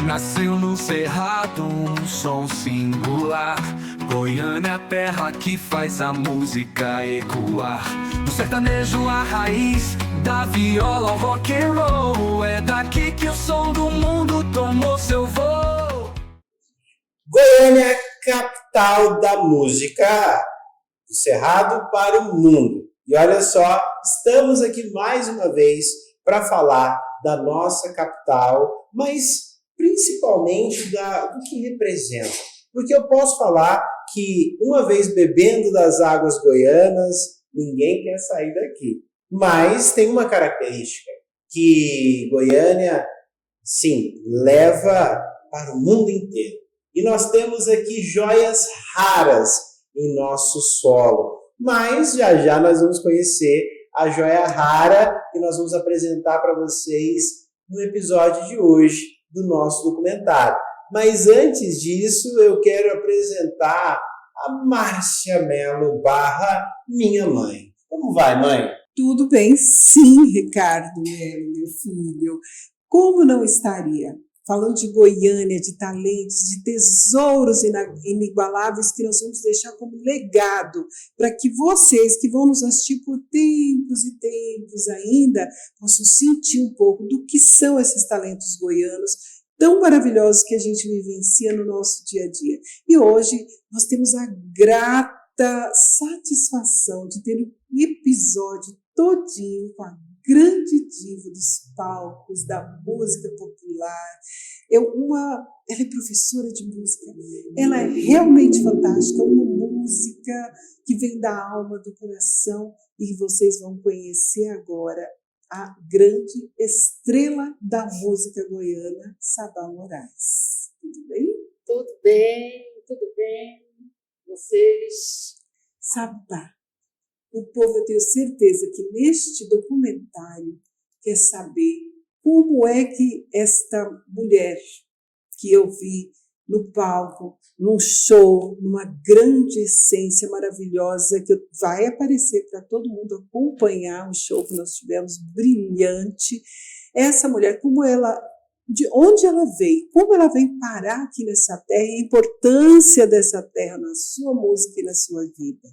Nasceu no cerrado um som singular. Goiânia é a terra que faz a música ecoar. Do sertanejo a raiz, da viola ao rock and roll. É daqui que o som do mundo tomou seu voo. Goiânia, capital da música, do cerrado para o mundo. E olha só, estamos aqui mais uma vez para falar da nossa capital, mas principalmente do que representa. Porque eu posso falar que uma vez bebendo das águas goianas, ninguém quer sair daqui. Mas tem uma característica que Goiânia, sim, leva para o mundo inteiro. E nós temos aqui joias raras em nosso solo. Mas já nós vamos conhecer a joia rara que nós vamos apresentar para vocês no episódio de hoje do nosso documentário. Mas antes disso, eu quero apresentar a Márcia Mello Barra, minha mãe. Como vai, mãe? Tudo bem, sim, Ricardo Mello, meu filho. Como não estaria? Falando de Goiânia, de talentos, de tesouros inigualáveis que nós vamos deixar como legado para que vocês que vão nos assistir por tempos e tempos ainda possam sentir um pouco do que são esses talentos goianos tão maravilhosos que a gente vivencia no nosso dia a dia. E hoje nós temos a grata satisfação de ter um episódio todinho com a grande diva dos palcos, da música popular. Ela é professora de música, ela é realmente fantástica, uma música que vem da alma, do coração, e vocês vão conhecer agora a grande estrela da música goiana, Sabá Moraes. Tudo bem? Tudo bem, tudo bem. Vocês? Sabá. O povo, eu tenho certeza que neste documentário quer saber como é que esta mulher que eu vi no palco, num show, numa grande essência maravilhosa, que vai aparecer para todo mundo acompanhar o show que nós tivemos, brilhante. Essa mulher, de onde ela veio, como ela vem parar aqui nessa terra, e a importância dessa terra na sua música e na sua vida.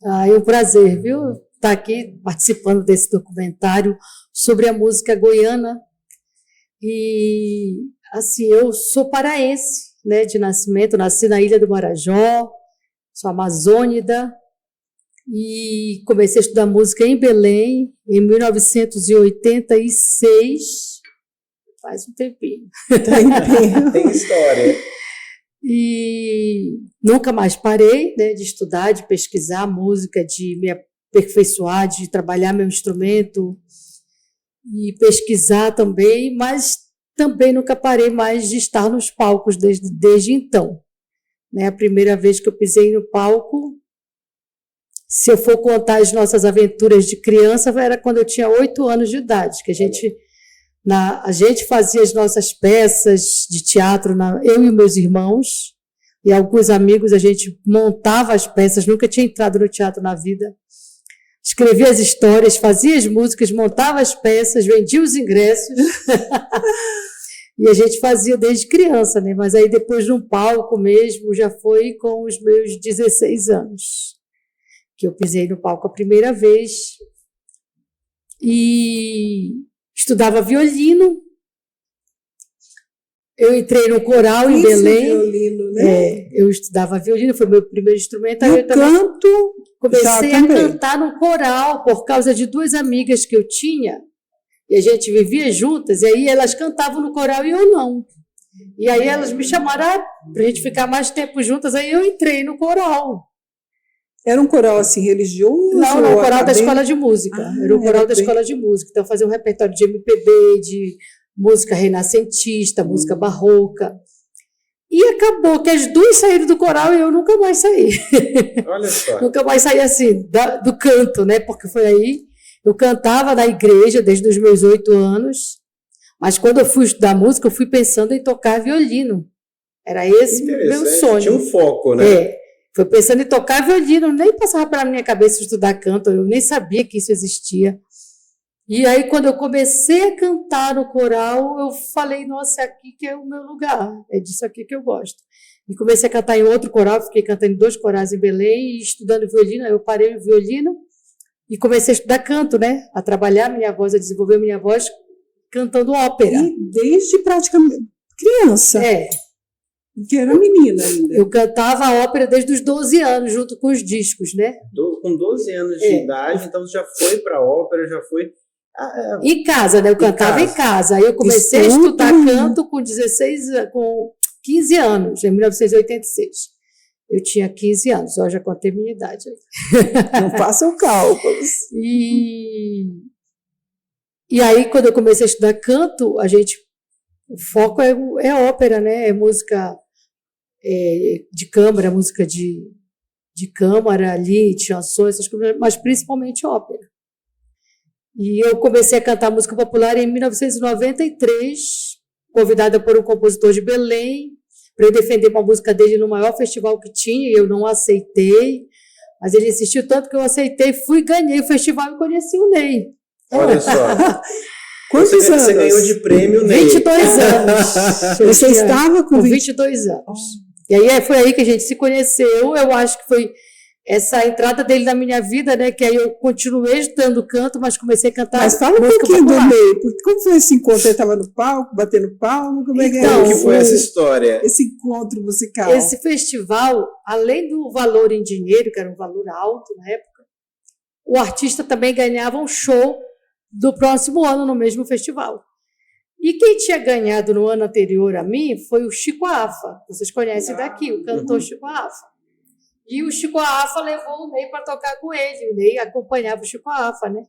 É um prazer, viu? Estar aqui participando desse documentário sobre a música goiana. E, assim, eu sou paraense, né, de nascimento, nasci na Ilha do Marajó, sou amazônida, e comecei a estudar música em Belém, em 1986, faz um tempinho. Tem história. E nunca mais parei, né, de estudar, de pesquisar música, de me aperfeiçoar, de trabalhar meu instrumento e pesquisar também, mas também nunca parei mais de estar nos palcos desde então. Né, a primeira vez que eu pisei no palco, se eu for contar as nossas aventuras de criança, era quando eu tinha 8 anos de idade, que a gente fazia as nossas peças de teatro, eu e meus irmãos, e alguns amigos, a gente montava as peças, nunca tinha entrado no teatro na vida, escrevia as histórias, fazia as músicas, montava as peças, vendia os ingressos, e a gente fazia desde criança, né? Mas aí depois num palco mesmo, já foi com os meus 16 anos, que eu pisei no palco a primeira vez, e estudava violino. Eu entrei no coral em Belém. Violino, né? Eu estudava violino, foi meu primeiro instrumento. Aí eu canto. Comecei a cantar no coral por causa de 2 amigas que eu tinha. E a gente vivia juntas, e aí elas cantavam no coral e eu não. E aí elas me chamaram para a gente ficar mais tempo juntas, aí eu entrei no coral. Era um coral assim religioso? Não, o coral da escola de música. Era o coral da escola de música. Então, eu fazia um repertório de MPB, de música renascentista, música barroca. E acabou que as 2 saíram do coral e eu nunca mais saí. Olha só. Nunca mais saí assim, do canto, né? Porque foi aí, eu cantava na igreja desde os meus 8 anos, mas quando eu fui estudar música, eu fui pensando em tocar violino. Era esse meu sonho. Tinha um foco, né? Foi pensando em tocar violino, nem passava pela minha cabeça estudar canto, eu nem sabia que isso existia. E aí, quando eu comecei a cantar no coral, eu falei, nossa, é aqui que é o meu lugar, é disso aqui que eu gosto. E comecei a cantar em outro coral, fiquei cantando em 2 corais em Belém e estudando violino. Eu parei no violino e comecei a estudar canto, né? A trabalhar minha voz, a desenvolver minha voz cantando ópera. E desde praticamente criança, É, que era menina ainda. eu cantava ópera desde os 12 anos, junto com os discos, né? Com 12 anos de idade, então você já foi para ópera, já foi... Em casa, né? Eu cantava em casa. Aí eu comecei a estudar canto com 15 anos, em 1986. Eu tinha 15 anos, eu já contei minha idade. Não façam cálculos. E aí, quando eu comecei a estudar canto, o foco é ópera, né? É música de câmara, música de câmara ali, chanson, essas coisas, mas principalmente ópera. E eu comecei a cantar música popular em 1993, convidada por um compositor de Belém, para eu defender uma música dele no maior festival que tinha, e eu não aceitei, mas ele insistiu tanto que eu aceitei, ganhei o festival e conheci o Ney. Olha só. Quantos anos? Você ganhou de prêmio, Ney. 22 anos. Você estava com 22 anos. E aí foi aí que a gente se conheceu, eu acho que foi essa entrada dele na minha vida, né? Que aí eu continuei estudando canto, mas comecei a cantar. Mas fala um pouquinho do Ney, como foi esse encontro? Ele estava no palco, batendo palmo? Como é que Então, que foi essa história? Esse encontro musical. Esse festival, além do valor em dinheiro, que era um valor alto na época, o artista também ganhava um show do próximo ano no mesmo festival. E quem tinha ganhado no ano anterior a mim foi o Chico Afa. Vocês conhecem daqui, o cantor Chico Afa. E o Chico Afa levou o Ney para tocar com ele. O Ney acompanhava o Chico Afa, né?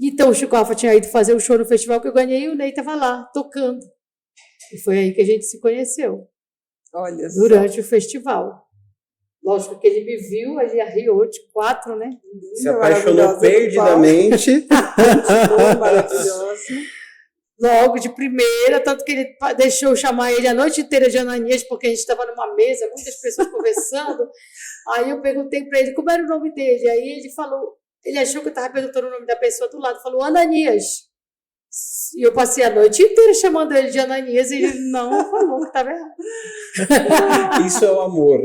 Então, o Chico Afa tinha ido fazer o show no festival que eu ganhei e o Ney estava lá, tocando. E foi aí que a gente se conheceu. Olha durante o festival. Lógico que ele me viu, ele arriou de 4, né? Se apaixonou perdidamente. Maravilhosa. Logo de primeira, tanto que ele deixou eu chamar ele a noite inteira de Ananias, porque a gente estava numa mesa, muitas pessoas conversando. Aí eu perguntei para ele como era o nome dele. Aí ele falou, ele achou que eu estava perguntando o nome da pessoa do lado, falou Ananias. E eu passei a noite inteira chamando ele de Ananias e ele não falou que estava errado. Isso é o amor.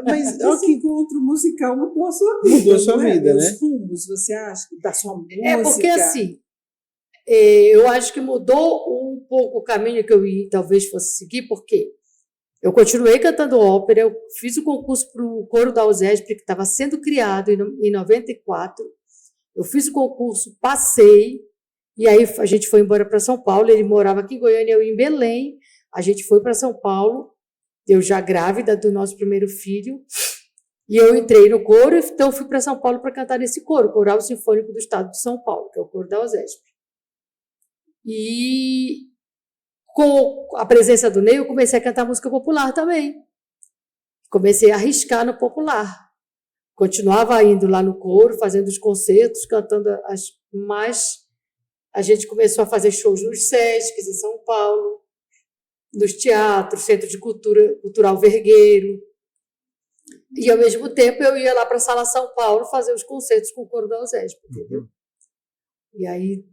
Mas esse encontro musical mudou a sua vida. Mudou a sua vida, né? Os rumos, você acha? Da sua música? É porque assim, eu acho que mudou um pouco o caminho que eu talvez fosse seguir, porque eu continuei cantando ópera, eu fiz o concurso para o coro da USESP, que estava sendo criado em 94. Eu fiz o concurso, passei, e aí a gente foi embora para São Paulo. Ele morava aqui em Goiânia, eu em Belém. A gente foi para São Paulo, eu já grávida do nosso primeiro filho, e eu entrei no coro, então fui para São Paulo para cantar nesse coro, Coral Sinfônico do Estado de São Paulo, que é o coro da USESP. E com a presença do Ney, eu comecei a cantar música popular também. Comecei a arriscar no popular. Continuava indo lá no coro, fazendo os concertos, cantando mas a gente começou a fazer shows nos Sescs, em São Paulo, nos teatros, Centro de Cultural Vergueiro. E, ao mesmo tempo, eu ia lá para a Sala São Paulo fazer os concertos com o coro da USESP, entendeu? E aí,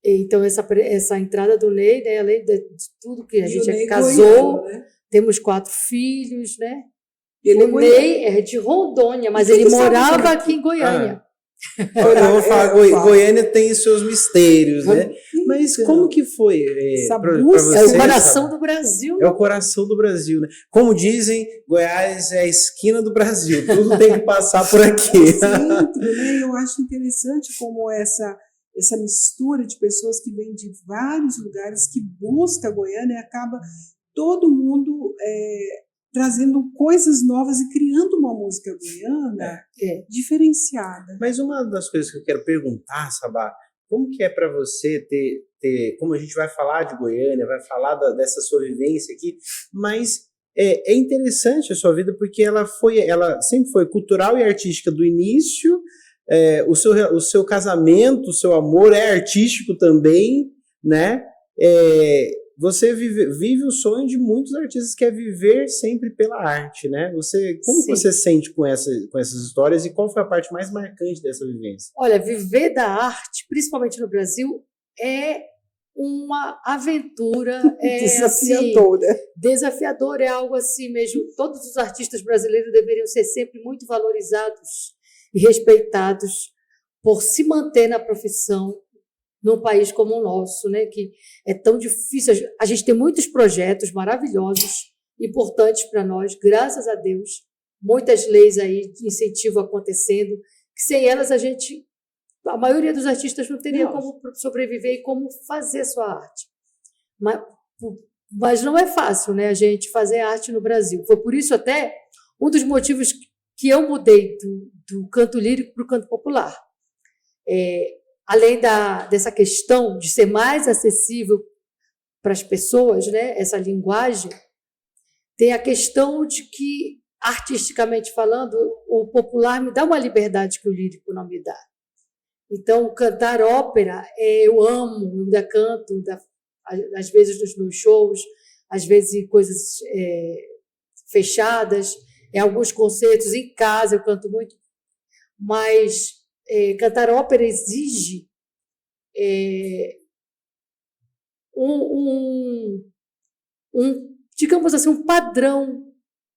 então, essa entrada do Ney, né, além de tudo que a gente casou, né? Temos 4 filhos, né? O Ney é de Rondônia, mas ele morava aqui em Goiânia. Goiânia tem seus mistérios, né? Mas como que foi? Pra você, é o coração do Brasil. É o coração do Brasil, né? Como dizem, Goiás é a esquina do Brasil. Tudo tem que passar por aqui. Sim, eu acho interessante como essa mistura de pessoas que vêm de vários lugares, que busca Goiânia, e acaba todo mundo trazendo coisas novas e criando uma música goiana diferenciada. Mas uma das coisas que eu quero perguntar, Sabá, como que é para você ter, como a gente vai falar de Goiânia, vai falar dessa sua vivência aqui, mas é interessante a sua vida porque ela sempre foi cultural e artística do início. O seu casamento, o seu amor é artístico também, né? você vive o sonho de muitos artistas, que é viver sempre pela arte, né? Como Sim. você sente com essas histórias e qual foi a parte mais marcante dessa vivência? Olha, viver da arte, principalmente no Brasil, é uma aventura, Desafiadora. desafiador, é algo assim mesmo. Todos os artistas brasileiros deveriam ser sempre muito valorizados e respeitados por se manter na profissão num país como o nosso, né? Que é tão difícil. A gente tem muitos projetos maravilhosos, importantes para nós, graças a Deus. Muitas leis aí de incentivo acontecendo, que sem elas a maioria dos artistas não teria como sobreviver e como fazer sua arte. Mas não é fácil, né, a gente fazer arte no Brasil. Foi por isso até um dos motivos que eu mudei do canto lírico para o canto popular. Além dessa questão de ser mais acessível para as pessoas, né, essa linguagem, tem a questão de que, artisticamente falando, o popular me dá uma liberdade que o lírico não me dá. Então, cantar ópera, eu amo, eu ainda canto, às vezes nos meus shows, às vezes em coisas fechadas, em alguns concertos, em casa eu canto muito, mas cantar ópera exige digamos assim, um padrão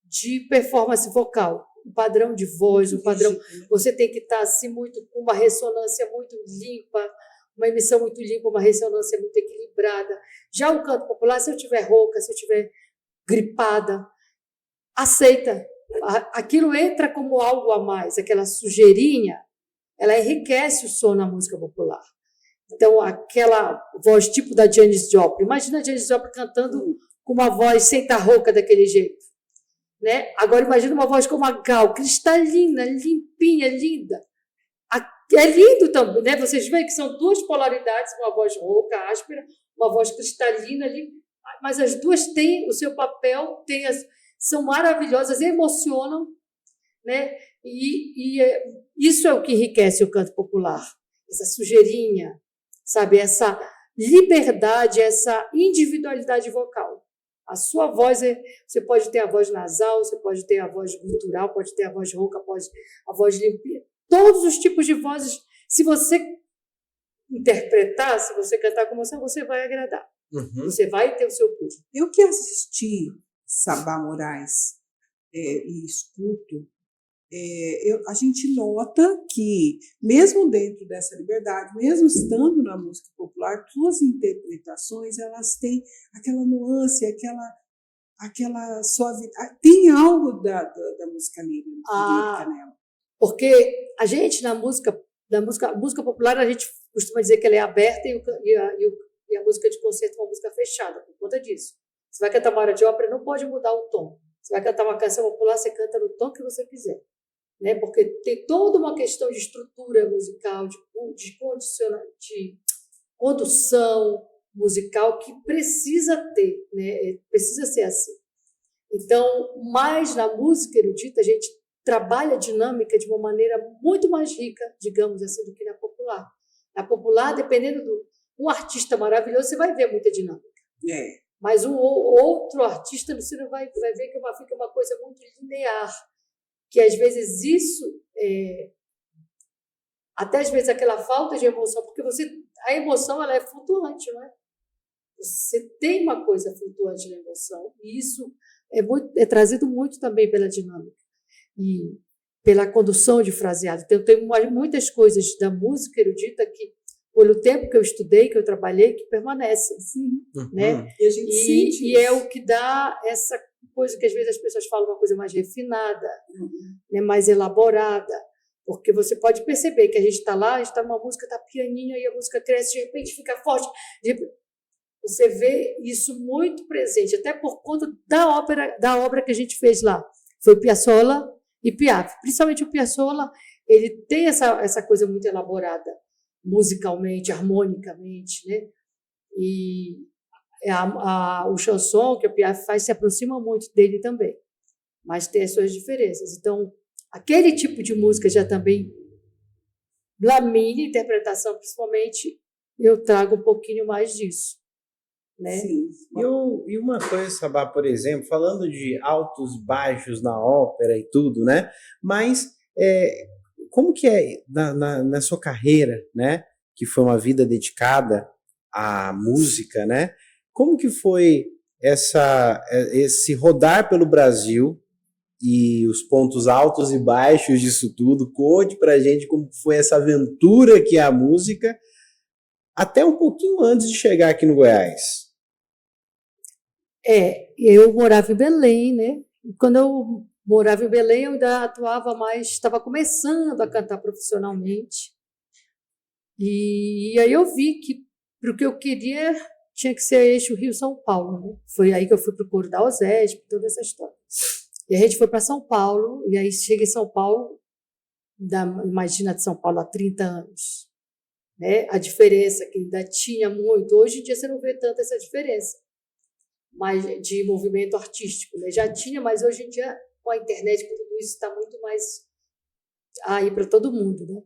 de performance vocal, um padrão de voz, um padrão. Você tem que estar assim muito com uma ressonância muito limpa, uma emissão muito limpa, uma ressonância muito equilibrada. Já o canto popular, se eu estiver rouca, se eu estiver gripada, aceita. Aquilo entra como algo a mais, aquela sujeirinha, ela enriquece o som na música popular. Então, aquela voz tipo da Janis Joplin, imagina a Janis Joplin cantando com uma voz sem estar rouca daquele jeito. Né? Agora, imagina uma voz como a Gal, cristalina, limpinha, linda. É lindo também, né? Vocês veem que são duas polaridades, uma voz rouca, áspera, uma voz cristalina, mas as duas têm o seu papel, são maravilhosas, emocionam, né? E isso é o que enriquece o canto popular, essa sujeirinha, sabe? Essa liberdade, essa individualidade vocal. A sua voz, você pode ter a voz nasal, você pode ter a voz gutural, pode ter a voz rouca, a voz limpinha. Todos os tipos de vozes, se você interpretar, se você cantar com emoção, você vai agradar. Uhum. Você vai ter o seu público. Eu que assisti Sabá Moraes e escuto, a gente nota que, mesmo dentro dessa liberdade, mesmo estando na música popular, suas interpretações, elas têm aquela nuance, aquela suavidade. Tem algo da música lírica nela. Porque a gente, na música popular, a gente costuma dizer que ela é aberta e a música de concerto é uma música fechada, por conta disso. Você vai cantar uma hora de ópera, não pode mudar o tom. Você vai cantar uma canção popular, você canta no tom que você quiser. Né? Porque tem toda uma questão de estrutura musical, de condução musical que precisa ter, né? Precisa ser assim. Então, mais na música erudita, a gente trabalha a dinâmica de uma maneira muito mais rica, digamos assim, do que na popular. Na popular, dependendo um artista maravilhoso, você vai ver muita dinâmica. Mas um outro artista, você não vai ver que fica uma coisa muito linear, que às vezes isso, até às vezes aquela falta de emoção, porque a emoção ela é flutuante, não é? Você tem uma coisa flutuante na emoção, e isso é trazido muito também pela dinâmica e pela condução de fraseado. Então, tem muitas coisas da música erudita que, pelo tempo que eu estudei, que eu trabalhei, que permanecem. Sim. Né? E a gente sente e é o que dá essa coisa que às vezes as pessoas falam, uma coisa mais refinada, né, mais elaborada, porque você pode perceber que a gente está lá, a gente está numa música, está pianinho, aí a música cresce, de repente fica forte. Você vê isso muito presente, até por conta da obra que a gente fez lá. Foi Piazzolla e Piaf. Principalmente o Piazzolla, ele tem essa coisa muito elaborada, musicalmente, harmonicamente, né? E o chanson que o Piaf faz se aproxima muito dele também, mas tem as suas diferenças. Então, aquele tipo de música já também, na minha interpretação, principalmente, eu trago um pouquinho mais disso. né? Sim. E uma coisa, Sabá, por exemplo, falando de altos, baixos na ópera e tudo, né? Mas como que é na sua carreira, né? Que foi uma vida dedicada à música, né? Como que foi esse rodar pelo Brasil e os pontos altos e baixos disso tudo? Conte pra gente como foi essa aventura que é a música, até um pouquinho antes de chegar aqui no Goiás. Eu morava em Belém, né? E quando eu morava em Belém, eu ainda atuava mais, estava começando a cantar profissionalmente. E aí eu vi que para o que eu queria tinha que ser eixo Rio-São Paulo, né? Foi aí que eu fui para o coro da USESP, toda essa história. E a gente foi para São Paulo, e aí cheguei em São Paulo, imagina de São Paulo há 30 anos, né? A diferença que ainda tinha muito. Hoje em dia você não vê tanta essa diferença, mas de movimento artístico, né? Já tinha, mas hoje em dia com a internet, com tudo isso, está muito mais aí para todo mundo, né?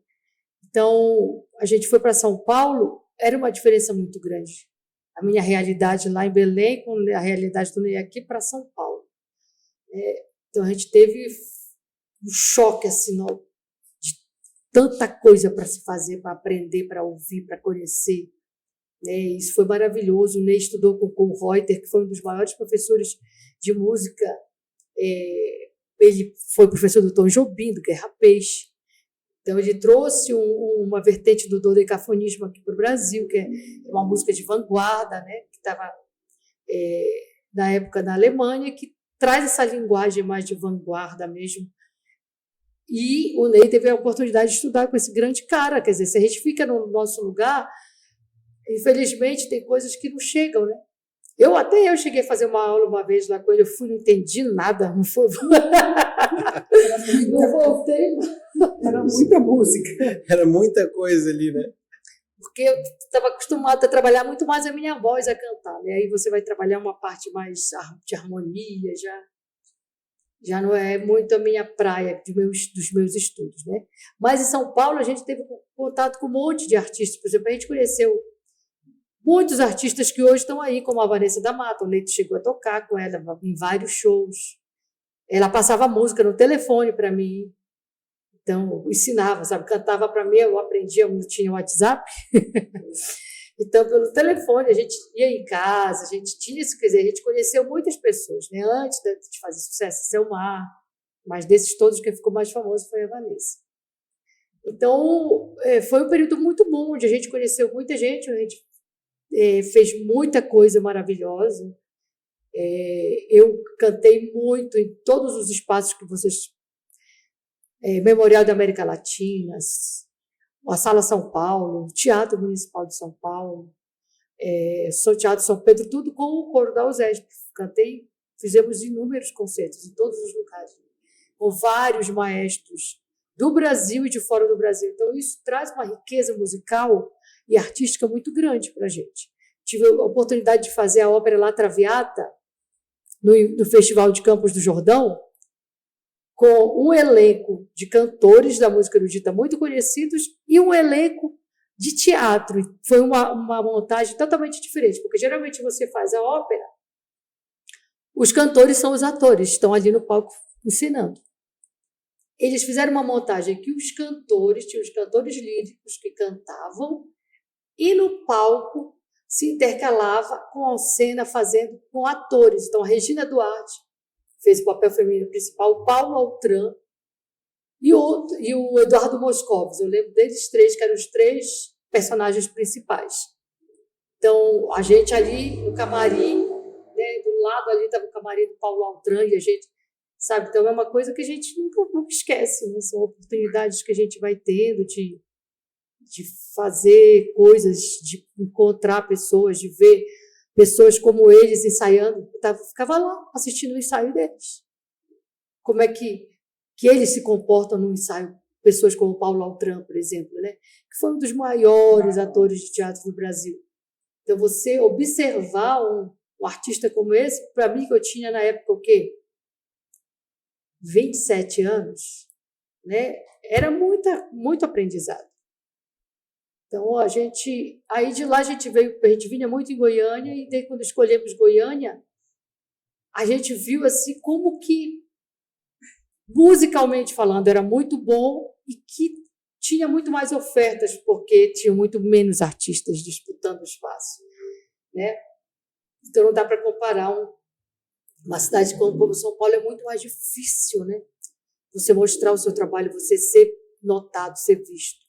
Então a gente foi para São Paulo, era uma diferença muito grande. A minha realidade lá em Belém com a realidade do Ney aqui para São Paulo. Então a gente teve um choque assim, de tanta coisa para se fazer, para aprender, para ouvir, para conhecer. Isso foi maravilhoso. O Ney estudou com o Reuter, que foi um dos maiores professores de música. Ele foi professor do Tom Jobim, do Guerra Peixe. Então, ele trouxe uma vertente do dodecafonismo aqui para o Brasil, que é uma música de vanguarda, né, que estava na época na Alemanha, que traz essa linguagem mais de vanguarda mesmo. E o Ney teve a oportunidade de estudar com esse grande cara. Quer dizer, se a gente fica no nosso lugar, infelizmente, tem coisas que não chegam, né? Eu cheguei a fazer uma aula uma vez lá com ele, não entendi nada, não foi. Não voltei. Era muita música. Era muita coisa ali, né? Porque eu estava acostumada a trabalhar muito mais a minha voz a cantar, né? Aí você vai trabalhar uma parte mais de harmonia, já não é muito a minha praia dos meus estudos, né? Mas em São Paulo a gente teve contato com um monte de artistas. Por exemplo, a gente conheceu muitos artistas que hoje estão aí, como a Vanessa da Mata. O Neto chegou a tocar com ela em vários shows. Ela passava música no telefone para mim. Então, ensinava, sabe? Cantava para mim, eu aprendia, não tinha WhatsApp. Então, pelo telefone, a gente ia em casa, a gente tinha isso, quer dizer, a gente conheceu muitas pessoas, né? Antes de fazer sucesso, Selmar, mas desses todos, quem ficou mais famoso foi a Vanessa. Então, foi um período muito bom, onde a gente conheceu muita gente, a gente fez muita coisa maravilhosa. Eu cantei muito em todos os espaços que vocês... Memorial da América Latina, a Sala São Paulo, o Teatro Municipal de São Paulo, o Teatro São Pedro, tudo com o coro da USESP. Cantei, fizemos inúmeros concertos em todos os lugares, com vários maestros do Brasil e de fora do Brasil. Então, isso traz uma riqueza musical e artística muito grande para a gente. Tive a oportunidade de fazer a ópera La Traviata no Festival de Campos do Jordão, com um elenco de cantores da música erudita muito conhecidos e um elenco de teatro. Foi uma montagem totalmente diferente, porque geralmente você faz a ópera, os cantores são os atores, estão ali no palco ensinando. Eles fizeram uma montagem que tinham os cantores líricos que cantavam, e no palco se intercalava com a cena fazendo com atores. Então, a Regina Duarte fez o papel feminino principal, o Paulo Altran e o Eduardo Moscovitz. Eu lembro deles três, que eram os três personagens principais. Então, a gente ali no camarim, né, do lado ali estava o camarim do Paulo Altran, e a gente, sabe, então é uma coisa que a gente nunca esquece, né? São oportunidades que a gente vai tendo de fazer coisas, de encontrar pessoas, de ver pessoas como eles ensaiando. Eu ficava lá assistindo o ensaio deles. Como é que eles se comportam no ensaio. Pessoas como Paulo Altran, por exemplo, né? Que foi um dos maiores atores de teatro do Brasil. Então, você observar um artista como esse, para mim, que eu tinha na época o quê? 27 anos, né? Era muito aprendizado. Então, aí de lá a gente vinha muito em Goiânia, e daí quando escolhemos Goiânia, a gente viu assim como que, musicalmente falando, era muito bom e que tinha muito mais ofertas, porque tinha muito menos artistas disputando espaço, né? Então não dá para comparar uma cidade como São Paulo, é muito mais difícil, né? Você mostrar o seu trabalho, você ser notado, ser visto.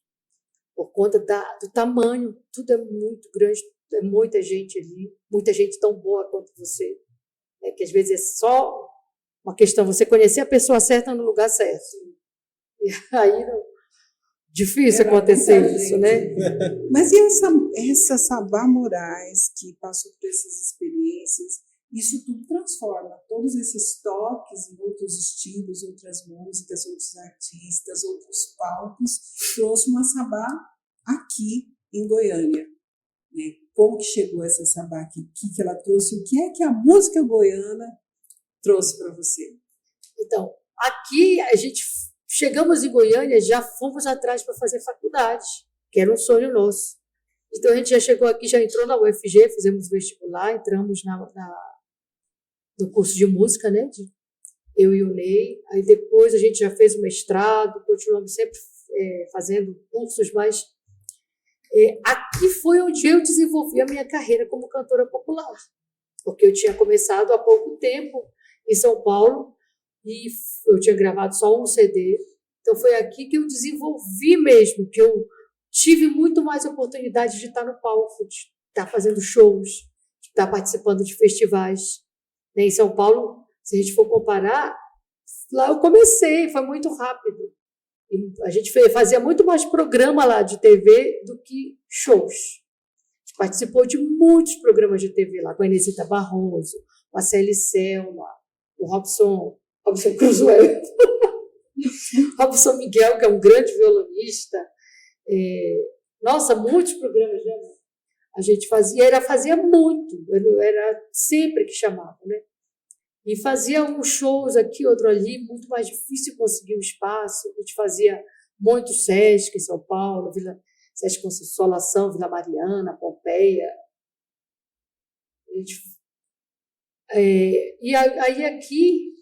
Por conta do tamanho, tudo é muito grande, é muita gente ali, muita gente tão boa quanto você, né? Que às vezes é só uma questão, você conhecer a pessoa certa no lugar certo. E aí, difícil acontecer isso, né? Mas e essa Sabá Moraes, que passou por essas experiências, isso tudo transforma, todos esses toques em outros estilos, outras músicas, outros artistas, outros palcos, trouxe uma Sabá aqui em Goiânia, né? Como que chegou essa Sabá aqui? O que ela trouxe? O que é que a música goiana trouxe para você? Então, aqui chegamos em Goiânia, já fomos atrás para fazer faculdade, que era um sonho nosso. Então a gente já chegou aqui, já entrou na UFG, fizemos vestibular, entramos no curso de música, né? Eu e o Ney. Aí depois a gente já fez o mestrado, continuamos sempre fazendo cursos, mas aqui foi onde eu desenvolvi a minha carreira como cantora popular, porque eu tinha começado há pouco tempo em São Paulo e eu tinha gravado só um CD. Então foi aqui que eu desenvolvi mesmo, que eu tive muito mais oportunidade de estar no palco, de estar fazendo shows, de estar participando de festivais. Em São Paulo, se a gente for comparar, lá eu comecei, foi muito rápido. E a gente fazia muito mais programa lá de TV do que shows. A gente participou de muitos programas de TV lá, com a Inesita Barroso, com a Célia Selma, o Robson Cruzoé, Robson Miguel, que é um grande violonista. Nossa, muitos programas, né? A gente fazia muito, era sempre que chamava, né? E fazia uns shows aqui, outro ali, muito mais difícil conseguir o espaço. A gente fazia muito Sesc em São Paulo, Sesc Consolação, Vila Mariana, Pompeia. E aí aqui,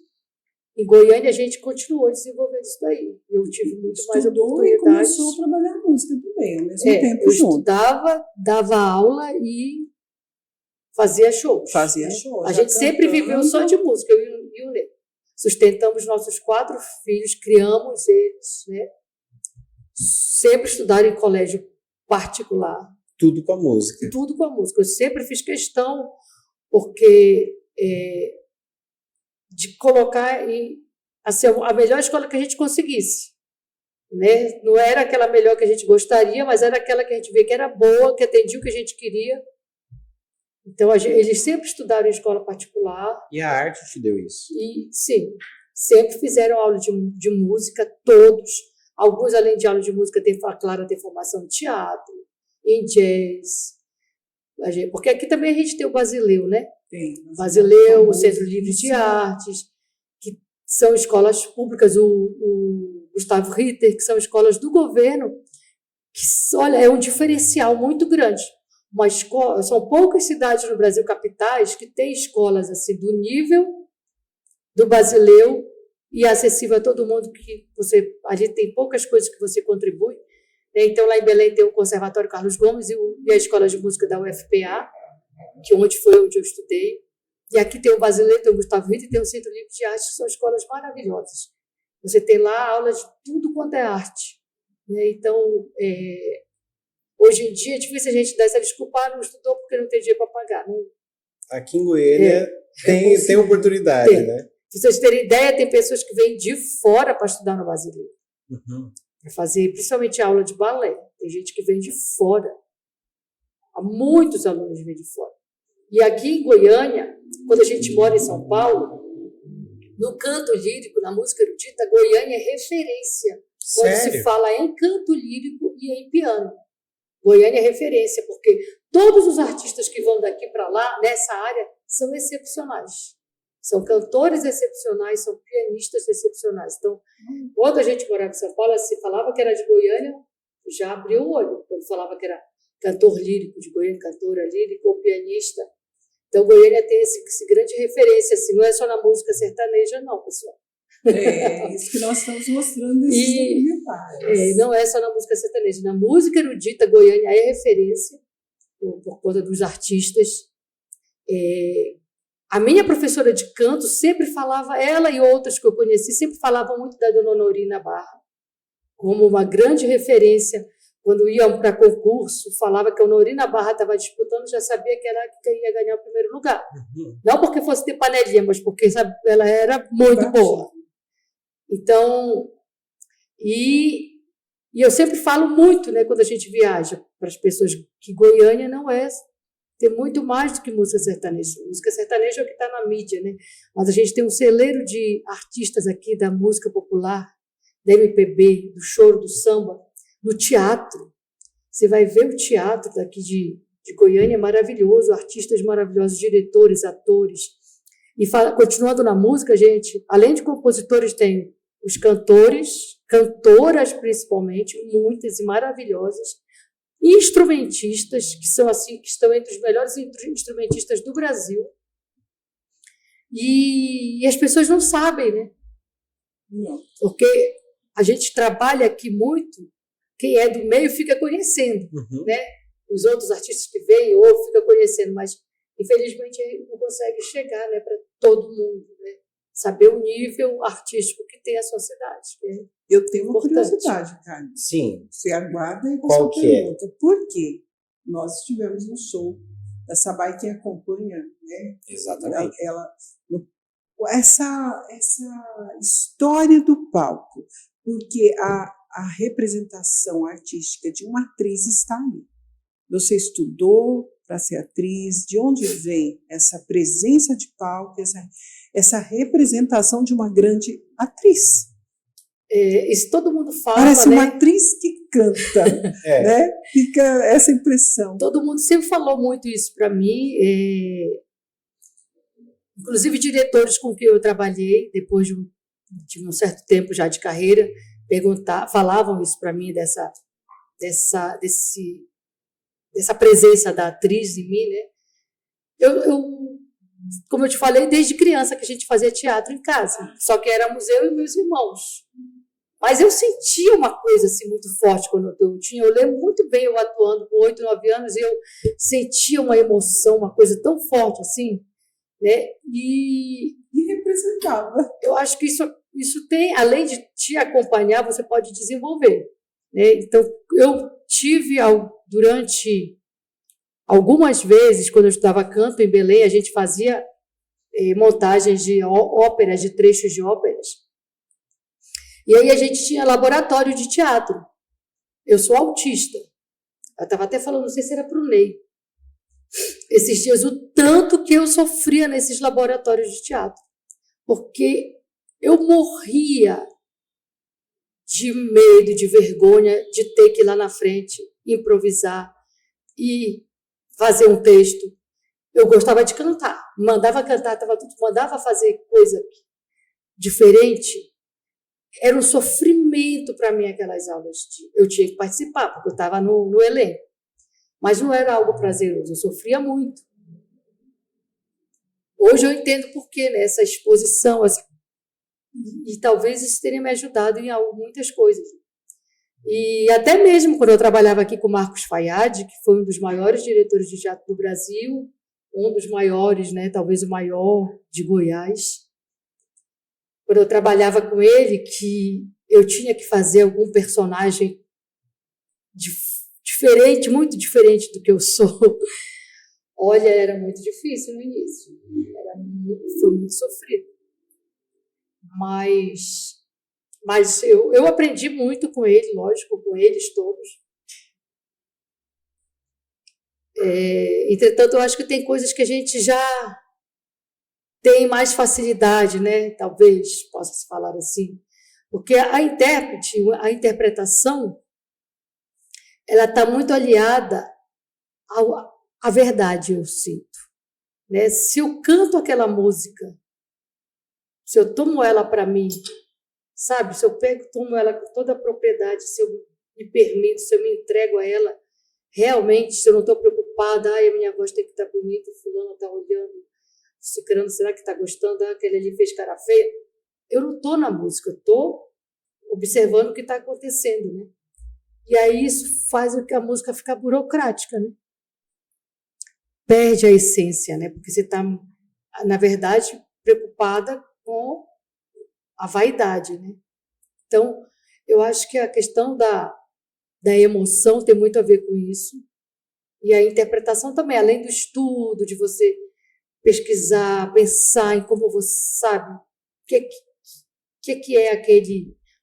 em Goiânia, a gente continuou desenvolvendo isso daí. Eu tive muito mais oportunidades. E começou a trabalhar música também, ao mesmo tempo eu junto. Estudava, dava aula e fazia shows. A gente sempre viveu só de música, eu e o Ney. Sustentamos nossos 4 filhos, criamos eles, né? Sempre estudaram em colégio particular. Tudo com a música. Tudo com a música. Eu sempre fiz questão, porque de colocar assim, a melhor escola que a gente conseguisse, né? Não era aquela melhor que a gente gostaria, mas era aquela que a gente via que era boa, que atendia o que a gente queria. Então, eles sempre estudaram em escola particular. E a arte te deu isso? E, sim, sempre fizeram aula de música, todos. Alguns, além de aula de música, a Clara tem formação em teatro, em jazz. Porque aqui também a gente tem o Basileu, né? Tem. Basileu, o Centro Livre de Artes, que são escolas públicas, o Gustavo Ritter, que são escolas do governo, que, olha, é um diferencial muito grande. São poucas cidades no Brasil, capitais, que têm escolas assim, do nível do Basileu e acessível a todo mundo, que ali tem poucas coisas que você contribui. Então, lá em Belém tem o Conservatório Carlos Gomes e a Escola de Música da UFPA, foi onde eu estudei. E aqui tem o Basileu, tem o Gustavo Ritter e tem o Centro Livre de Artes, que são escolas maravilhosas. Você tem lá aulas de tudo quanto é arte. Então, hoje em dia é difícil a gente dar essa desculpa, não estudou porque não tem dinheiro para pagar. Não. Aqui em Goiânia tem oportunidade, tem. né? Se vocês terem ideia, tem pessoas que vêm de fora para estudar no Basileu. Uhum. Para fazer, principalmente, aula de balé. Tem gente que vem de fora. Há muitos alunos vêm de fora. E aqui em Goiânia, quando a gente mora em São Paulo, no canto lírico, na música erudita, Goiânia é referência. Quando se fala em canto lírico e em piano. Goiânia é referência, porque todos os artistas que vão daqui para lá, nessa área, são excepcionais. São cantores excepcionais, são pianistas excepcionais. Então, quando a gente morava em São Paulo, se falava que era de Goiânia, já abriu o olho, quando falava que era cantor lírico de Goiânia, cantora lírica ou pianista. Então, Goiânia tem esse grande referência, assim, não é só na música sertaneja, não, pessoal. É isso que nós estamos mostrando nesses documentários. Não é só na música sertaneja. Na música erudita, Goiânia é referência, por conta dos artistas. A minha professora de canto sempre falava, ela e outras que eu conheci, sempre falavam muito da Dona Honorina Barra, como uma grande referência. Quando iam para concurso, falava que a Honorina Barra estava disputando, já sabia que ela ia ganhar o primeiro lugar. Não porque fosse ter panelinha, mas porque sabe, ela era muito boa. Então, e eu sempre falo muito, né, quando a gente viaja para as pessoas, que Goiânia não é, tem muito mais do que música sertaneja. Música sertaneja é o que está na mídia, né? Mas a gente tem um celeiro de artistas aqui da música popular, da MPB, do choro, do samba, no teatro. Você vai ver o teatro daqui de Goiânia, é maravilhoso, artistas maravilhosos, diretores, atores. E continuando na música, gente, além de compositores, tem os cantores, cantoras principalmente, muitas e maravilhosas, e instrumentistas, que são assim, que estão entre os melhores instrumentistas do Brasil. E as pessoas não sabem, né? Não. Porque a gente trabalha aqui muito, quem é do meio fica conhecendo, né? Os outros artistas que vêm ou fica conhecendo, mas infelizmente não consegue chegar, né, para todo mundo, né? Saber o nível artístico que tem a sociedade. Né? Eu tenho uma Importante. curiosidade, Carlos. Sim. Você aguarda e Qual você que é? pergunta. Por quê? Nós estivemos no show da Sabai, quem acompanha, né? Exatamente. Essa história do palco, porque a representação artística de uma atriz está ali. Você estudou para ser atriz, de onde vem essa presença de palco, essa representação de uma grande atriz? Isso todo mundo fala, Parece né? uma atriz que canta, né? Fica essa impressão. Todo mundo sempre falou muito isso para mim, inclusive diretores com quem eu trabalhei, depois de um certo tempo já de carreira, falavam isso para mim, dessa presença da atriz em mim, né? Como eu te falei, desde criança que a gente fazia teatro em casa, só que éramos eu e meus irmãos. Mas eu sentia uma coisa assim muito forte quando eu lembro muito bem eu atuando com 8, 9 anos, e eu sentia uma emoção, uma coisa tão forte assim, né? E representava. Eu acho que isso tem, além de te acompanhar, você pode desenvolver, né? Então, eu tive durante algumas vezes, quando eu estudava canto em Belém, a gente fazia montagens de óperas, de trechos de óperas. E aí a gente tinha laboratório de teatro. Eu sou autista. Eu estava até falando, não sei se era para o Ney. Esses dias, o tanto que eu sofria nesses laboratórios de teatro. Porque eu morria de medo, de vergonha de ter que ir lá na frente, improvisar e fazer um texto. Eu gostava de cantar, mandava cantar, mandava fazer coisa diferente. Era um sofrimento para mim aquelas aulas. Eu tinha que participar, porque eu estava no elenco. Mas não era algo prazeroso, eu sofria muito. Hoje eu entendo por quê, né? Essa exposição, e talvez isso tenha me ajudado em muitas coisas. E até mesmo quando eu trabalhava aqui com o Marcos Fayad, que foi um dos maiores diretores de teatro do Brasil, um dos maiores, né? Talvez o maior de Goiás. Quando eu trabalhava com ele, que eu tinha que fazer algum personagem diferente, muito diferente do que eu sou. Olha, era muito difícil no início. Foi muito sofrido. Mas eu aprendi muito com ele, lógico, com eles todos. Entretanto, eu acho que tem coisas que a gente já tem mais facilidade, né? Talvez possa se falar assim. Porque a interpretação, ela está muito aliada à verdade, eu sinto. Né? Se eu canto aquela música, se eu tomo ela para mim, sabe? Se eu tomo ela com toda a propriedade, se eu me permito, se eu me entrego a ela, realmente, se eu não estou preocupada, a minha voz tem que estar bonita, fulano está olhando, ciclano, será que está gostando? Aquele ali fez cara feia. Eu não estou na música, eu estou observando o que está acontecendo, né? E aí isso faz com que a música fique burocrática, né? Perde a essência, né? Porque você está, na verdade, preocupada com a vaidade, né? Então, eu acho que a questão da emoção tem muito a ver com isso. E a interpretação também, além do estudo, de você pesquisar, pensar em como você sabe o que é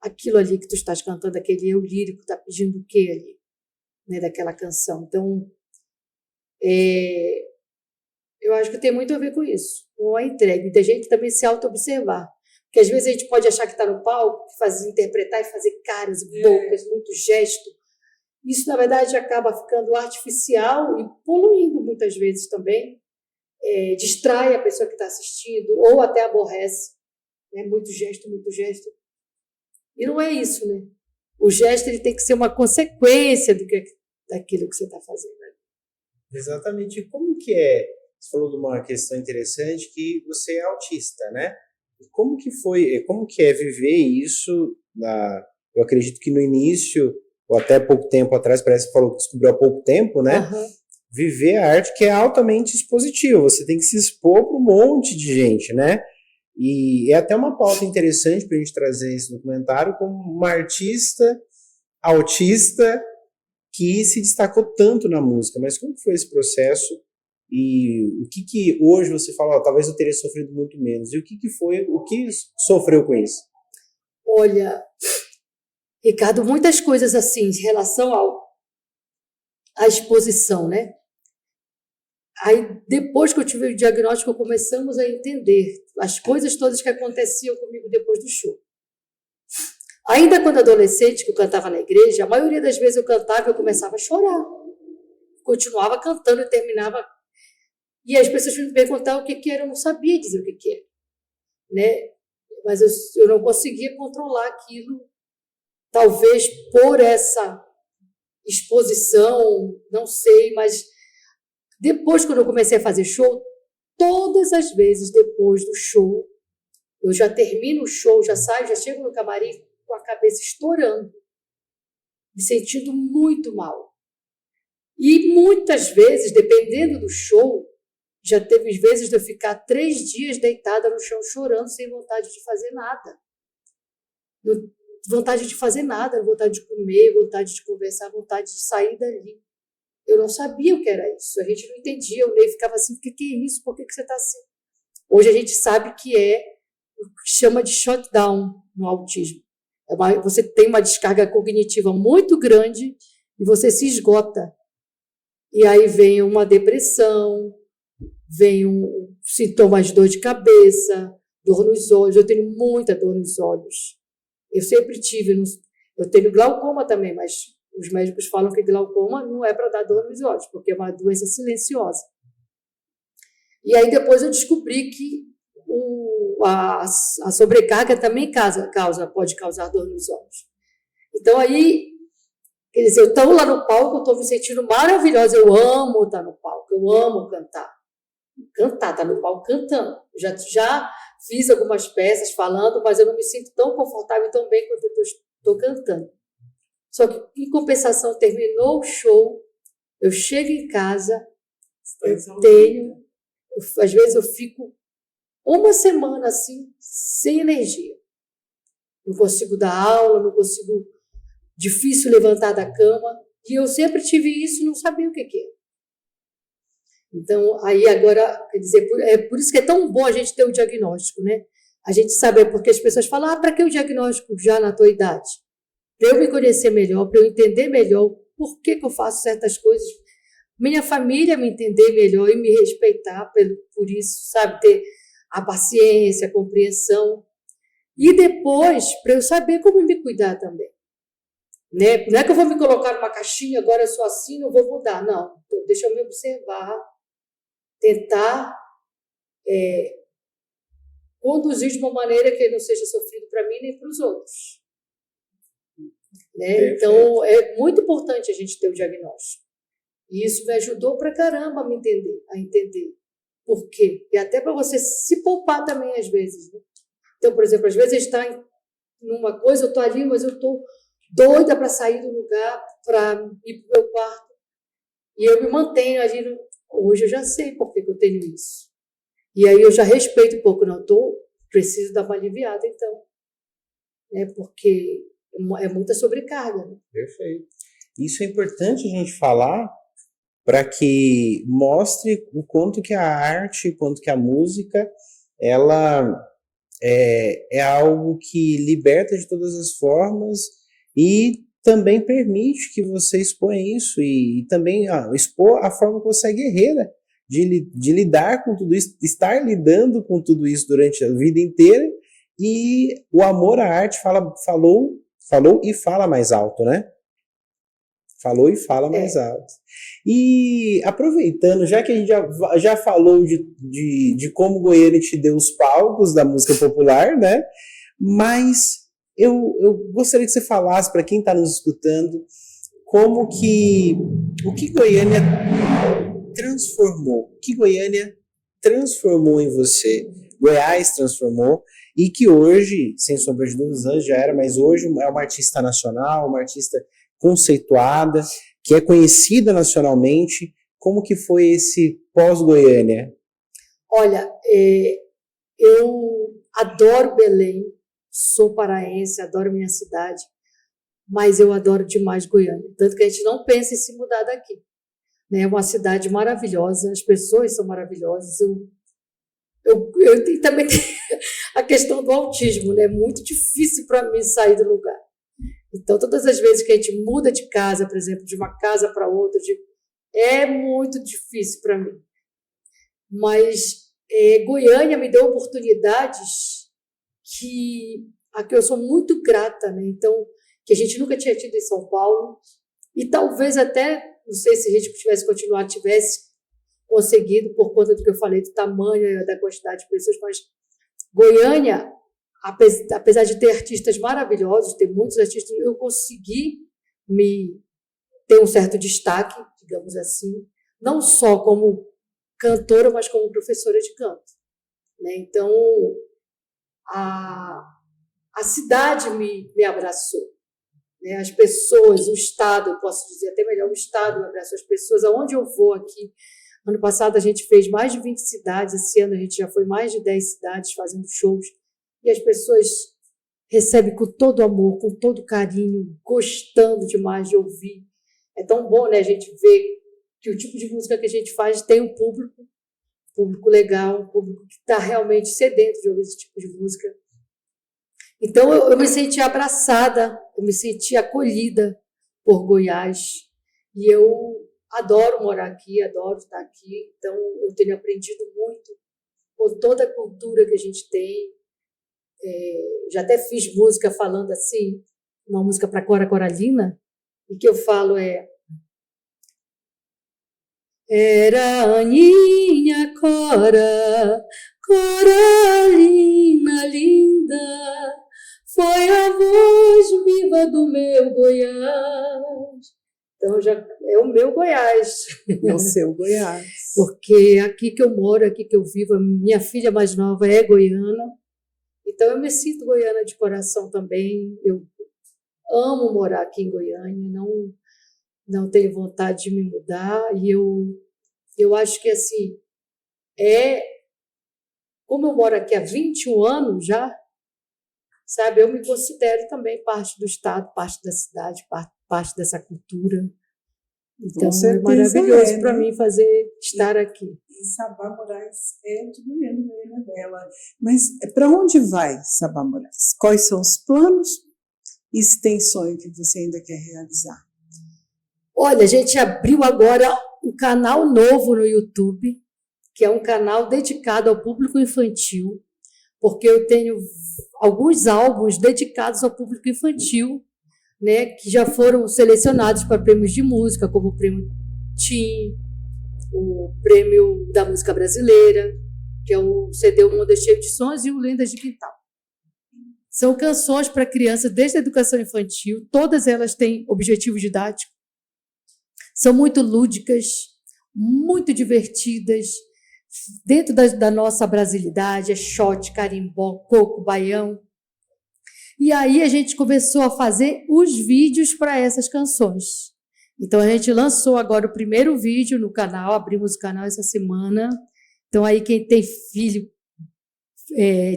aquilo ali que tu estás cantando, aquele eu lírico está pedindo o que ali, né, daquela canção. Então, eu acho que tem muito a ver com isso, com a entrega, e da gente também se auto-observar. Porque às vezes a gente pode achar que está no palco, interpretar e fazer caras e bocas, muito gesto. Isso, na verdade, acaba ficando artificial e poluindo muitas vezes também. Distrai a pessoa que está assistindo ou até aborrece. Né? Muito gesto, muito gesto. E não é isso, né? O gesto ele tem que ser uma consequência daquilo que você está fazendo. Exatamente. Como que é? Você falou de uma questão interessante que você é autista, né? Como que é viver isso? Eu acredito que no início, ou até pouco tempo atrás, parece que falou que descobriu há pouco tempo, né? Uhum. Viver a arte que é altamente expositiva. Você tem que se expor para um monte de gente, né? E é até uma pauta interessante para a gente trazer esse documentário como uma artista autista que se destacou tanto na música. Mas como foi esse processo? E o que hoje você fala, talvez eu teria sofrido muito menos. E o que sofreu com isso? Olha, Ricardo, muitas coisas assim em relação à exposição, né? Aí, depois que eu tive o diagnóstico, começamos a entender as coisas todas que aconteciam comigo depois do show. Ainda quando adolescente, que eu cantava na igreja, a maioria das vezes eu cantava e eu começava a chorar. Continuava cantando e terminava. E as pessoas me perguntavam o que era, eu não sabia dizer o que era. Né? Mas eu não conseguia controlar aquilo, talvez por essa exposição, não sei, mas depois, quando eu comecei a fazer show, todas as vezes depois do show, eu já termino o show, já saio, já chego no camarim com a cabeça estourando, me sentindo muito mal. E muitas vezes, dependendo do show, já teve vezes de eu ficar 3 dias deitada no chão chorando, sem vontade de fazer nada. Vontade de fazer nada, vontade de comer, vontade de conversar, vontade de sair dali. Eu não sabia o que era isso, a gente não entendia, o Ney ficava assim, o que é isso, por que você está assim? Hoje a gente sabe que é o que chama de shutdown no autismo. Você tem uma descarga cognitiva muito grande e você se esgota. E aí vem uma depressão, vem sintomas de dor de cabeça, dor nos olhos. Eu tenho muita dor nos olhos. Eu sempre tive, eu tenho glaucoma também, mas os médicos falam que glaucoma não é para dar dor nos olhos, porque é uma doença silenciosa. E aí depois eu descobri que a sobrecarga também pode causar dor nos olhos. Então aí, quer dizer, eu estou lá no palco, eu estou me sentindo maravilhosa, eu amo estar no palco, eu amo cantar. Estar no palco cantando. Já fiz algumas peças falando, mas eu não me sinto tão confortável e tão bem quanto eu estou cantando. Só que, em compensação, terminou o show, eu chego em casa, às vezes eu fico uma semana assim, sem energia. Não consigo dar aula, não consigo, difícil levantar da cama, e eu sempre tive isso e não sabia o que era. Então, aí agora, quer dizer, é por isso que é tão bom a gente ter o diagnóstico, né? A gente sabe, porque as pessoas falam, para que o diagnóstico já na tua idade? Para eu me conhecer melhor, para eu entender melhor por que eu faço certas coisas, minha família me entender melhor e me respeitar por isso, sabe? Ter a paciência, a compreensão. E depois, para eu saber como me cuidar também. Né? Não é que eu vou me colocar numa caixinha, agora eu sou assim, não vou mudar. Não, deixa eu me observar, tentar conduzir de uma maneira que não seja sofrido para mim nem para os outros. né? Perfeito. Então, é muito importante a gente ter o diagnóstico. E isso me ajudou pra caramba a entender por quê. E até para você se poupar também, às vezes, né? Então, por exemplo, às vezes a gente está numa coisa, eu estou ali, mas eu estou doida para sair do lugar, para ir para o meu quarto. E eu me mantenho ali. Hoje eu já sei por que eu tenho isso. E aí eu já respeito um pouco. Não, preciso dar uma aliviada, então. Né? Porque é muita sobrecarga. Né? Perfeito. Isso é importante a gente falar para que mostre o quanto que a arte, o quanto que a música, ela é algo que liberta de todas as formas e também permite que você exponha isso e também expor a forma que você é guerreira de lidar com tudo isso, estar lidando com tudo isso durante a vida inteira, e o amor à arte falou e fala mais alto, né? Falou e fala mais alto. E aproveitando, já que a gente já falou de como Goiânia te deu os palcos da música popular, né? Mas eu gostaria que você falasse para quem está nos escutando o que Goiânia transformou, o que Goiânia transformou em você, Goiás transformou, e que hoje, sem sombra de dúvidas, já era, mas hoje é uma artista nacional, uma artista conceituada, que é conhecida nacionalmente. Como que foi esse pós-Goiânia? Olha, eu adoro Belém, sou paraense, adoro minha cidade, mas eu adoro demais Goiânia, tanto que a gente não pensa em se mudar daqui. É uma cidade maravilhosa, as pessoas são maravilhosas. Eu também tenho a questão do autismo, né? É muito difícil para mim sair do lugar. Então, todas as vezes que a gente muda de casa, por exemplo, de uma casa para outra, é muito difícil para mim. Mas Goiânia me deu oportunidades a que eu sou muito grata, né? Então, que a gente nunca tinha tido em São Paulo, e talvez até, não sei se a gente tivesse continuado, tivesse conseguido, por conta do que eu falei, do tamanho, da quantidade de pessoas, mas Goiânia, apesar de ter artistas maravilhosos, ter muitos artistas, eu consegui ter um certo destaque, digamos assim, não só como cantora, mas como professora de canto. Né? Então, a cidade me abraçou. Né? As pessoas, o Estado, eu posso dizer até melhor, o Estado me abraçou, as pessoas, aonde eu vou aqui. Ano passado a gente fez mais de 20 cidades, esse ano a gente já foi mais de 10 cidades fazendo shows, e as pessoas recebem com todo amor, com todo carinho, gostando demais de ouvir. É tão bom, né, a gente ver que o tipo de música que a gente faz tem um público legal, um público que está realmente sedento de ouvir esse tipo de música. Então eu me senti abraçada, eu me senti acolhida por Goiás, e eu adoro morar aqui, adoro estar aqui, então eu tenho aprendido muito com toda a cultura que a gente tem. Já até fiz música falando assim, uma música para Cora Coralina, e que eu falo era a Aninha Cora, Coralina linda, foi a voz viva do meu Goiás. Então, já é o meu Goiás. É o seu Goiás. Porque aqui que eu moro, aqui que eu vivo, a minha filha mais nova é goiana. Então, eu me sinto goiana de coração também. Eu amo morar aqui em Goiânia, não tenho vontade de me mudar. E eu acho que, assim, como eu moro aqui há 21 anos já, sabe, eu me considero também parte do Estado, parte da cidade, parte dessa cultura. Então, é maravilhoso para mim estar aqui. E Sabá Moraes é de Goiânia, Goiânia dela. Mas para onde vai Sabá Moraes? Quais são os planos? E se tem sonho que você ainda quer realizar? Olha, a gente abriu agora um canal novo no YouTube, que é um canal dedicado ao público infantil, porque eu tenho alguns álbuns dedicados ao público infantil, né, que já foram selecionados para prêmios de música, como o Prêmio TIM, o Prêmio da Música Brasileira, que é o CD O Mundo é Cheio de Sons, e o Lendas de Quintal. São canções para crianças desde a educação infantil, todas elas têm objetivo didático, são muito lúdicas, muito divertidas, dentro da nossa brasilidade, é shot, carimbó, coco, baião. E aí a gente começou a fazer os vídeos para essas canções. Então a gente lançou agora o primeiro vídeo no canal, abrimos o canal essa semana. Então aí quem tem filho,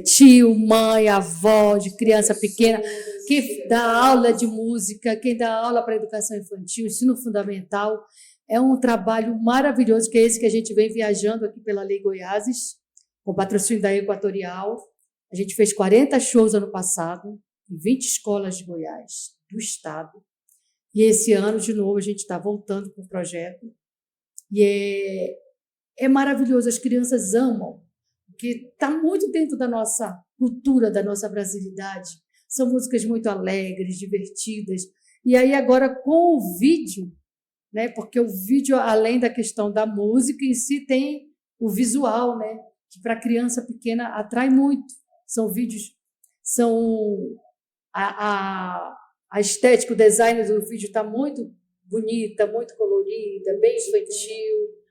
tio, mãe, avó de criança pequena, quem dá aula de música, quem dá aula para educação infantil, ensino fundamental, é um trabalho maravilhoso, que é esse que a gente vem viajando aqui pela Lei Goiáses, com patrocínio da Equatorial. A gente fez 40 shows ano passado, em 20 escolas de Goiás, do estado. E esse ano, de novo, a gente está voltando com o projeto. E é maravilhoso, as crianças amam, porque está muito dentro da nossa cultura, da nossa brasilidade. São músicas muito alegres, divertidas. E aí agora com o vídeo, né, porque o vídeo, além da questão da música em si, tem o visual, né, que para criança pequena atrai muito. São vídeos, a estética, o design do vídeo está muito bonita, muito colorida, bem infantil.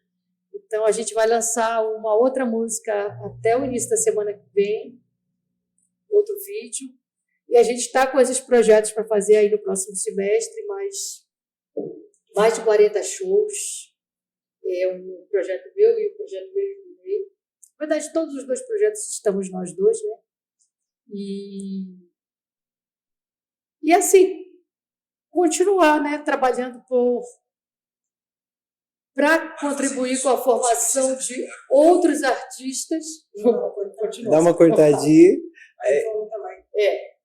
Então, a gente vai lançar uma outra música até o início da semana que vem, outro vídeo. E a gente está com esses projetos para fazer aí no próximo semestre, mais de 40 shows. É um projeto meu e o projeto meu e do meio. Na verdade, todos os dois projetos estamos nós dois, né? E assim, continuar, né, trabalhando para contribuir com a formação de outros artistas. Dá uma cortadinha.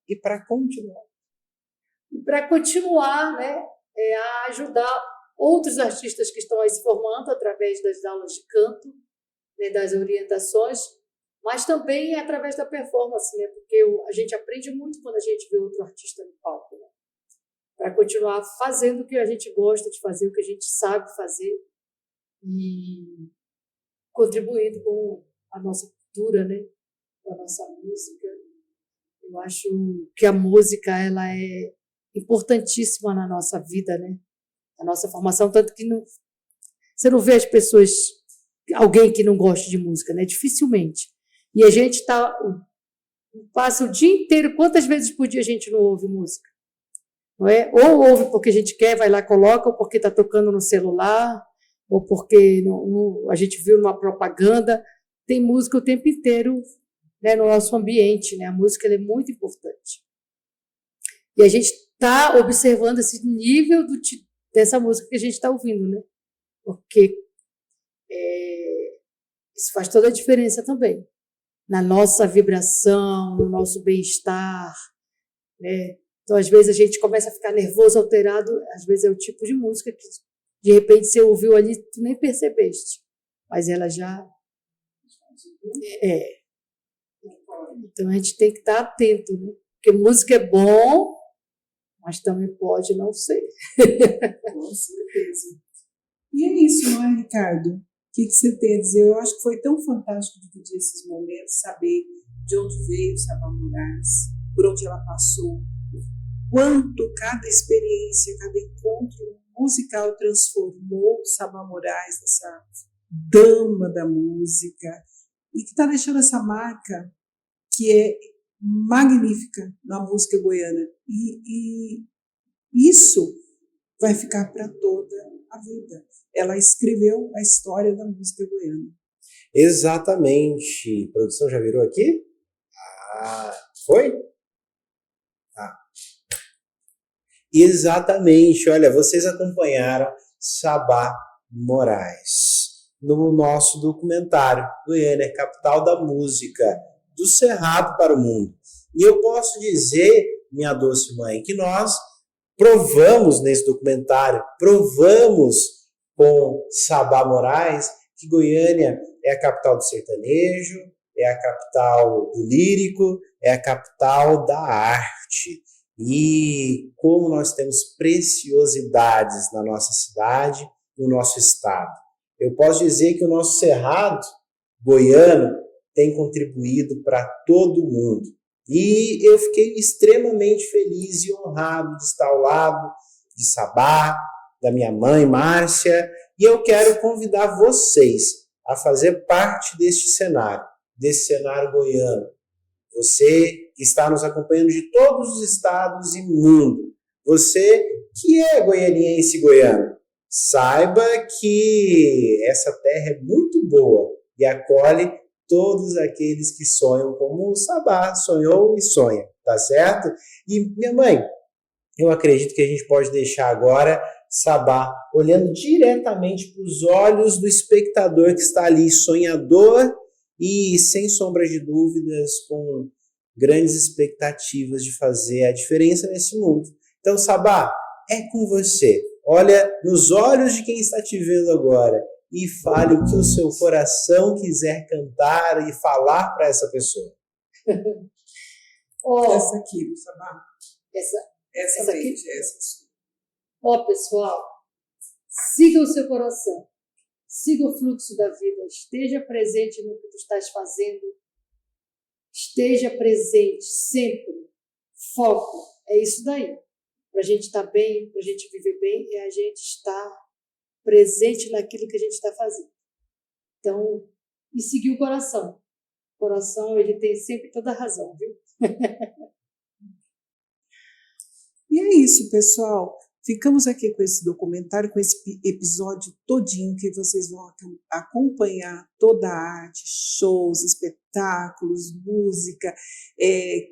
E para continuar. E para continuar, né, a ajudar outros artistas que estão aí se formando através das aulas de canto, né, das orientações, mas também através da performance, né, porque a gente aprende muito quando a gente vê outro artista no palco, né, para continuar fazendo o que a gente gosta de fazer, o que a gente sabe fazer e contribuindo com a nossa cultura, né, com a nossa música. Eu acho que a música ela é importantíssima na nossa vida, né? Na nossa formação, tanto que você não vê as pessoas, alguém que não goste de música, né? Dificilmente. E a gente passa o dia inteiro, quantas vezes por dia a gente não ouve música? Não é? Ou ouve porque a gente quer, vai lá, coloca, ou porque está tocando no celular, ou porque a gente viu numa propaganda. Tem música o tempo inteiro, né, no nosso ambiente, né? A música ela é muito importante. E a gente está observando esse nível dessa música que a gente está ouvindo, né? Porque isso faz toda a diferença também na nossa vibração, no nosso bem-estar, né? Então, às vezes, a gente começa a ficar nervoso, alterado, às vezes é o tipo de música que, de repente, você ouviu ali, tu nem percebeste, mas ela já... Então, a gente tem que estar atento, né? Porque música é bom, mas também pode não ser. Com certeza. E é isso, não é, Ricardo? O que você tem a dizer? Eu acho que foi tão fantástico dividir esses momentos, saber de onde veio Sabá Moraes, por onde ela passou, quanto cada experiência, cada encontro musical transformou Sabá Moraes nessa dama da música, e que está deixando essa marca que é magnífica na música goiana. E isso vai ficar para toda a vida. Ela escreveu a história da música goiana. Exatamente. A produção já virou aqui? Foi? Exatamente. Olha, vocês acompanharam Sabá Moraes no nosso documentário Goiânia, capital da música, do Cerrado para o Mundo. E eu posso dizer, minha doce mãe, que nós provamos nesse documentário, provamos com Sabá Moraes, que Goiânia é a capital do sertanejo, é a capital do lírico, é a capital da arte. E como nós temos preciosidades na nossa cidade, no nosso estado. Eu posso dizer que o nosso Cerrado goiano tem contribuído para todo mundo. E eu fiquei extremamente feliz e honrado de estar ao lado de Sabá, da minha mãe, Márcia, e eu quero convidar vocês a fazer parte deste cenário goiano. Você que está nos acompanhando de todos os estados e mundo, você que é goianiense e goiano, saiba que essa terra é muito boa e acolhe todos aqueles que sonham como o Sabá sonhou e sonha, tá certo? E minha mãe, eu acredito que a gente pode deixar agora Sabá olhando diretamente para os olhos do espectador que está ali, sonhador e, sem sombra de dúvidas, com grandes expectativas de fazer a diferença nesse mundo. Então, Sabá, é com você. Olha nos olhos de quem está te vendo agora e fale o que o seu coração quiser cantar e falar para essa pessoa. Essa aqui, Sabá. Essa aqui? Essa. Pessoal, siga o seu coração, siga o fluxo da vida, esteja presente no que tu estás fazendo, esteja presente sempre, foco, é isso daí. Para a gente estar bem, para a gente viver bem, é a gente estar presente naquilo que a gente está fazendo. Então, e seguir o coração. O coração, ele tem sempre toda a razão, viu? E é isso, pessoal. Ficamos aqui com esse documentário, com esse episódio todinho que vocês vão acompanhar toda a arte, shows, espetáculos, música,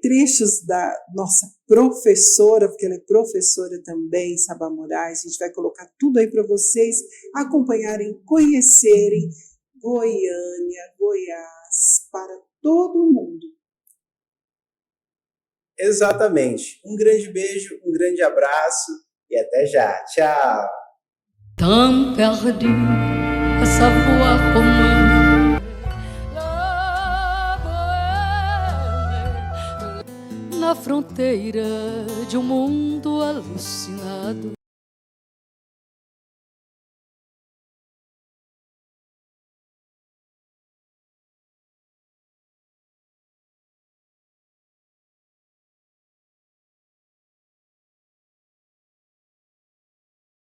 trechos da nossa professora, porque ela é professora também, Sabá Moraes. A gente vai colocar tudo aí para vocês acompanharem, conhecerem Goiânia, Goiás, para todo mundo. Exatamente. Um grande beijo, um grande abraço e até já. Tchau. Temps perdu à savoir comment na fronteira de um mundo alucinado.